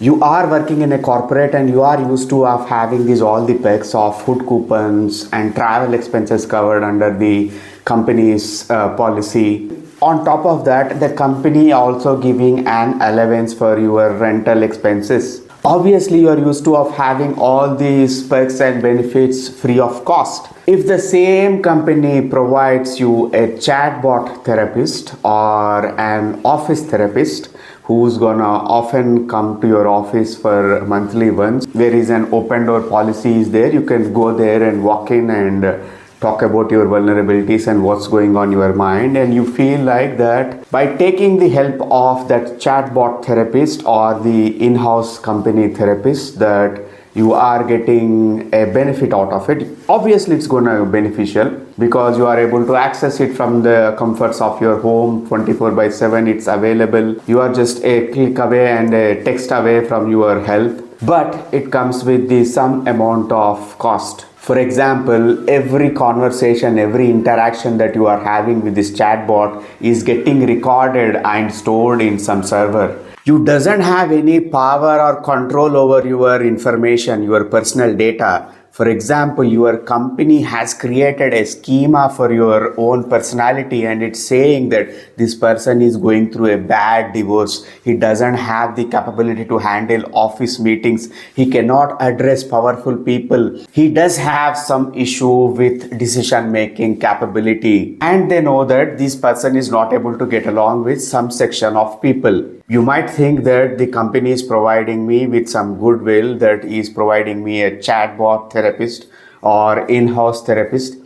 You are working in a corporate and you are used to of having these all the perks of food coupons and travel expenses covered under the company's policy. On top of that, the company also giving an allowance for your rental expenses. Obviously, you are used to of having all these perks and benefits free of cost. If the same company provides you a chatbot therapist or an office therapist who's gonna often come to your office for monthly once, there is an open door policy is there. You can go there and walk in and talk about your vulnerabilities and what's going on in your mind, and you feel like that by taking the help of that chatbot therapist or the in-house company therapist, that you are getting a benefit out of it. Obviously it's going to be beneficial because you are able to access it from the comforts of your home 24/7. It's available. You are just a click away and a text away from your help, but it comes with some amount of cost. For example, every conversation, every interaction that you are having with this chatbot is getting recorded and stored in some server. You doesn't have any power or control over your information, your personal data. For example, your company has created a schema for your own personality and it's saying that this person is going through a bad divorce. He doesn't have the capability to handle office meetings. He cannot address powerful people. He does have some issue with decision making capability. And they know that this person is not able to get along with some section of people. You might think that the company is providing me with some goodwill, that is providing me a chatbot therapist or in-house therapist.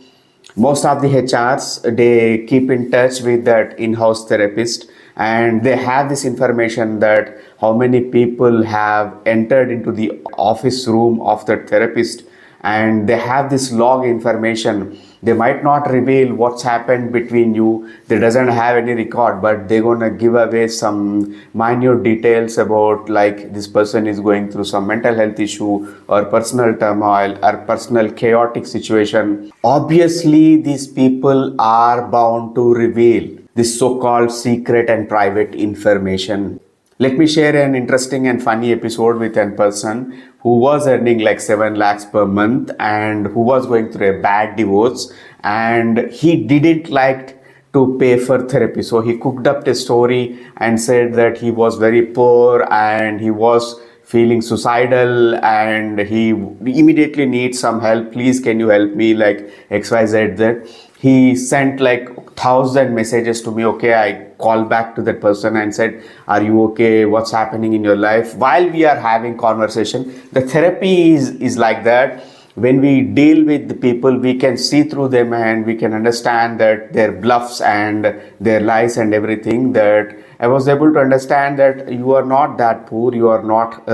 Most of the HRs, they keep in touch with that in-house therapist and they have this information that how many people have entered into the office room of the therapist, and they have this log information. They might not reveal what's happened between you. They doesn't have any record, but they're gonna give away some minute details about like this person is going through some mental health issue or personal turmoil or personal chaotic situation. Obviously, these people are bound to reveal this so-called secret and private information. Let me share an interesting and funny episode with a person who was earning like 7 lakhs per month and who was going through a bad divorce, and he didn't like to pay for therapy. So he cooked up a story and said that he was very poor and he was feeling suicidal and he immediately needs some help. Please, can you help me, like XYZ. That he sent like 1,000 messages to me. Okay, I called back to that person and said, are you okay? What's happening in your life? While we are having conversation, the therapy is like that. When we deal with the people, we can see through them and we can understand that their bluffs and their lies and everything. That I was able to understand that you are not that poor, you are not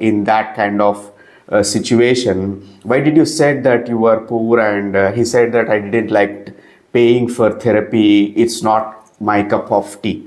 in that kind of situation. Why did you say that you were poor? And he said that I didn't like paying for therapy. It's not my cup of tea.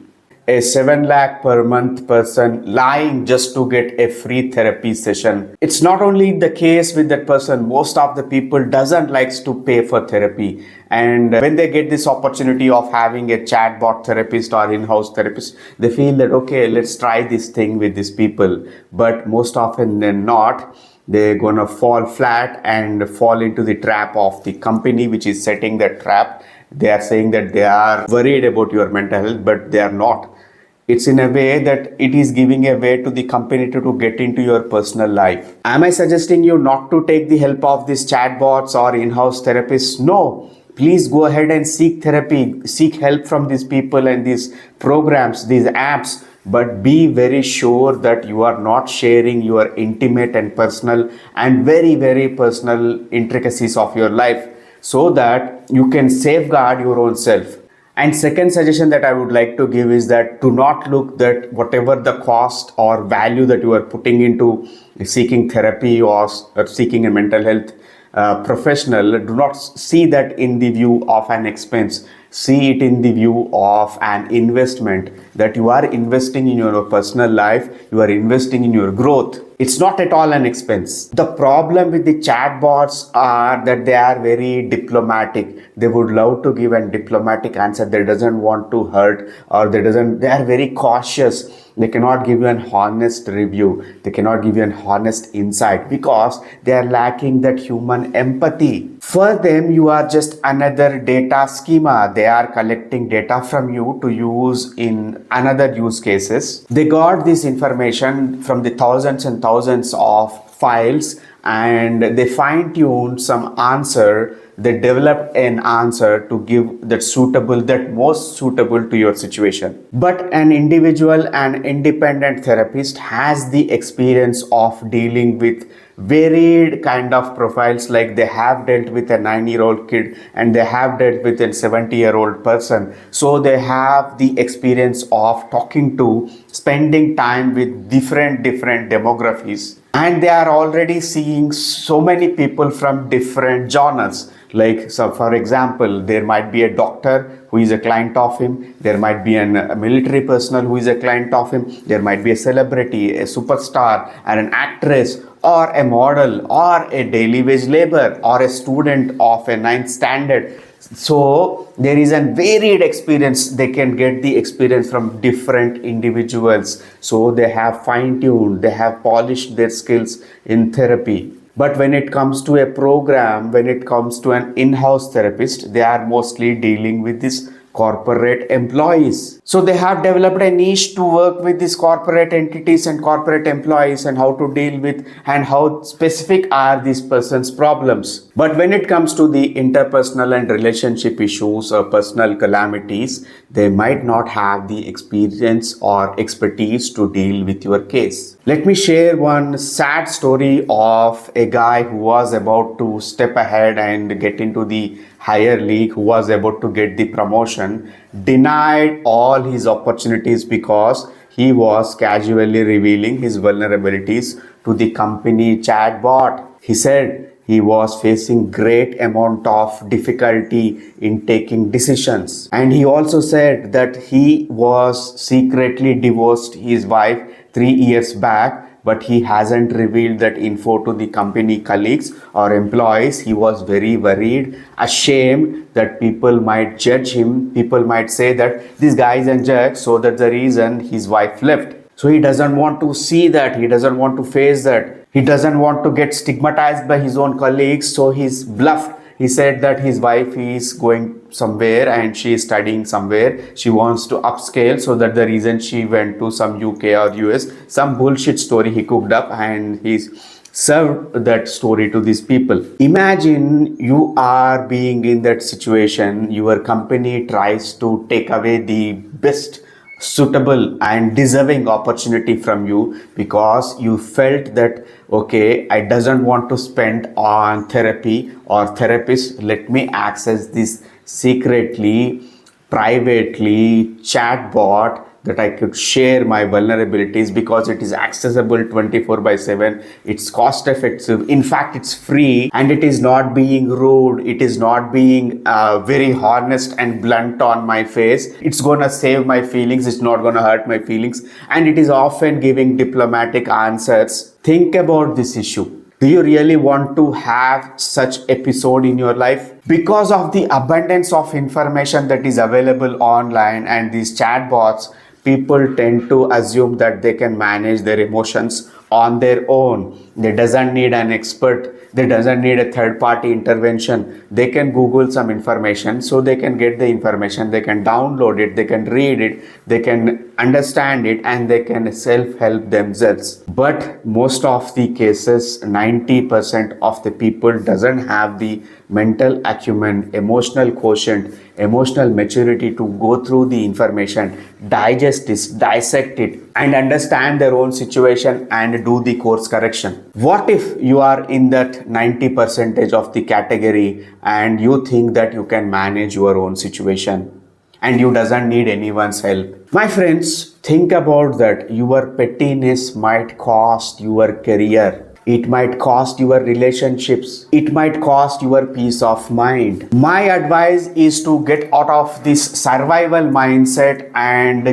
A 7 lakh per month person lying just to get a free therapy session. It's not only the case with that person. Most of the people doesn't likes to pay for therapy, and when they get this opportunity of having a chatbot therapist or in-house therapist, they feel that okay, let's try this thing with these people. But most often than not, they're gonna fall flat and fall into the trap of the company which is setting that trap. They are saying that they are worried about your mental health, but they are not. It's in a way that it is giving a way to the company to get into your personal life. Am I suggesting you not to take the help of these chatbots or in-house therapists? No. Please go ahead and seek therapy, seek help from these people and these programs, these apps, but be very sure that you are not sharing your intimate and personal and very, very personal intricacies of your life, so that you can safeguard your own self. And second suggestion that I would like to give is that do not look that whatever the cost or value that you are putting into seeking therapy or seeking a mental health professional, do not see that in the view of an expense. See it in the view of an investment, that you are investing in your personal life, you are investing in your growth. It's not at all an expense. The problem with the chatbots are that they are very diplomatic. They would love to give a diplomatic answer. They doesn't want to hurt, or they are very cautious. They cannot give you an honest review. They cannot give you an honest insight because they are lacking that human empathy. For them, you are just another data schema. They are collecting data from you to use in another use cases. They got this information from the thousands and thousands of files, and they fine-tuned some answer. They developed an answer to give that most suitable to your situation. But an individual and independent therapist has the experience of dealing with varied kind of profiles. Like they have dealt with a 9-year-old kid and they have dealt with a 70-year-old person. So they have the experience of spending time with different demographies, and they are already seeing so many people from different genres. Like, so for example, there might be a doctor who is a client of him. There might be a military personnel who is a client of him. There might be a celebrity, a superstar, and an actress, or a model, or a daily wage laborer, or a student of a 9th standard. So there is a varied experience. They can get the experience from different individuals. So they have fine-tuned, they have polished their skills in therapy. But when it comes to a program, when it comes to an in-house therapist, they are mostly dealing with this corporate employees. So they have developed a niche to work with these corporate entities and corporate employees, and how to deal with and how specific are these person's problems. But when it comes to the interpersonal and relationship issues or personal calamities, they might not have the experience or expertise to deal with your case. Let me share one sad story of a guy who was about to step ahead and get into the higher league, who was about to get the promotion, denied all his opportunities because he was casually revealing his vulnerabilities to the company chatbot. He said he was facing great amount of difficulty in taking decisions. And he also said that he was secretly divorced his wife 3 years back, but he hasn't revealed that info to the company colleagues or employees. He was very worried, ashamed that people might judge him. People might say that this guy is a jerk, so that's the reason his wife left. So he doesn't want to see that. He doesn't want to face that. He doesn't want to get stigmatized by his own colleagues. So he's bluffed. He said that his wife is going somewhere and she is studying somewhere. She wants to upscale, so that's the reason she went to some UK or US. Some bullshit story he cooked up, and he's served that story to these people. Imagine you are being in that situation. Your company tries to take away the best suitable and deserving opportunity from you because you felt that, okay, I doesn't want to spend on therapy or therapist. Let me access this secretly, privately chatbot that I could share my vulnerabilities because it is accessible 24/7. It's cost effective. In fact, it's free, and it is not being rude. It is not being very honest and blunt on my face. It's gonna save my feelings. It's not gonna hurt my feelings. And it is often giving diplomatic answers. Think about this issue. Do you really want to have such episode in your life? Because of the abundance of information that is available online and these chatbots, people tend to assume that they can manage their emotions on their own. They doesn't need an expert. They doesn't need a third party intervention. They can Google some information, so they can get the information. They can download it. They can read it. They can understand it, and they can self-help themselves. But most of the cases, 90% of the people doesn't have the mental acumen, emotional quotient, emotional maturity to go through the information, digest this, dissect it, and understand their own situation and do the course correction. What if you are in that 90% of the category and you think that you can manage your own situation and you doesn't need anyone's help? My friends, think about that. Your pettiness might cost your career. It might cost your relationships. It might cost your peace of mind. My advice is to get out of this survival mindset and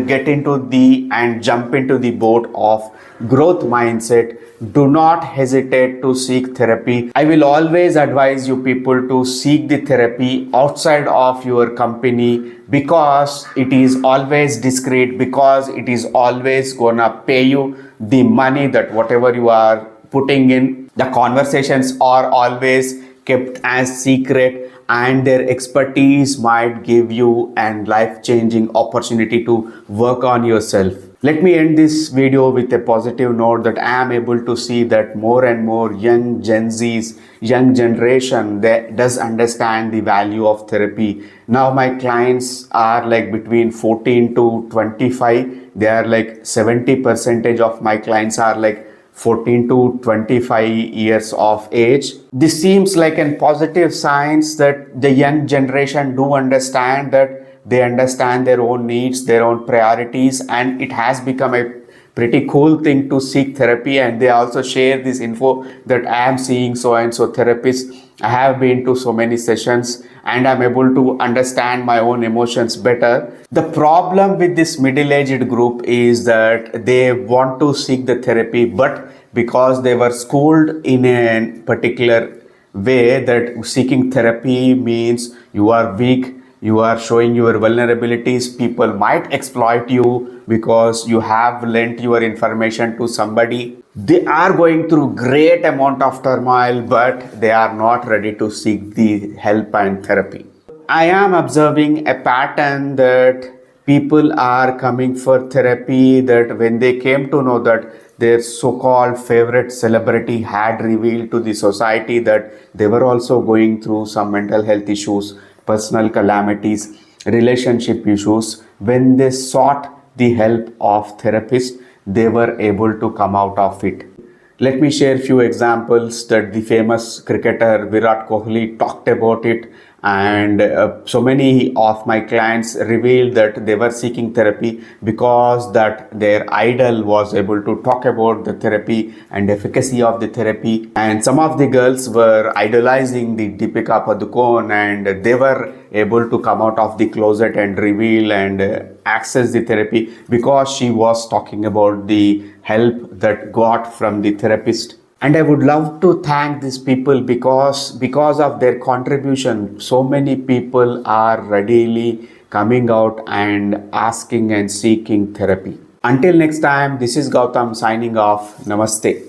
jump into the boat of growth mindset. Do not hesitate to seek therapy. I will always advise you people to seek the therapy outside of your company, because it is always discreet, because it is always gonna pay you the money that whatever you are putting in. The conversations are always kept as secret, and their expertise might give you an life-changing opportunity to work on yourself. Let me end this video with a positive note that I am able to see that more and more young Gen Zs, young generation, that does understand the value of therapy. Now my clients are like between 14 to 25. They are like 70% of my clients are like 14 to 25 years of age. This seems like a positive signs that the young generation do understand, that they understand their own needs, their own priorities, and it has become a pretty cool thing to seek therapy. And they also share this info that I am seeing so and so therapist. I have been to so many sessions and I'm able to understand my own emotions better. The problem with this middle-aged group is that they want to seek the therapy, but because they were schooled in a particular way that seeking therapy means you are weak, you are showing your vulnerabilities, people might exploit you because you have lent your information to somebody. They are going through great amount of turmoil, but they are not ready to seek the help and therapy. I am observing a pattern that people are coming for therapy, that when they came to know that their so-called favorite celebrity had revealed to the society that they were also going through some mental health issues, personal calamities, relationship issues, when they sought the help of therapists, they were able to come out of it. Let me share a few examples that the famous cricketer Virat Kohli talked about it, and so many of my clients revealed that they were seeking therapy because that their idol was able to talk about the therapy and efficacy of the therapy. And some of the girls were idolizing the Deepika Padukone, and they were able to come out of the closet and reveal and access the therapy because she was talking about the help that got from the therapist. And I would love to thank these people, because of their contribution, so many people are readily coming out and asking and seeking therapy. Until next time, this is Gautam signing off. Namaste.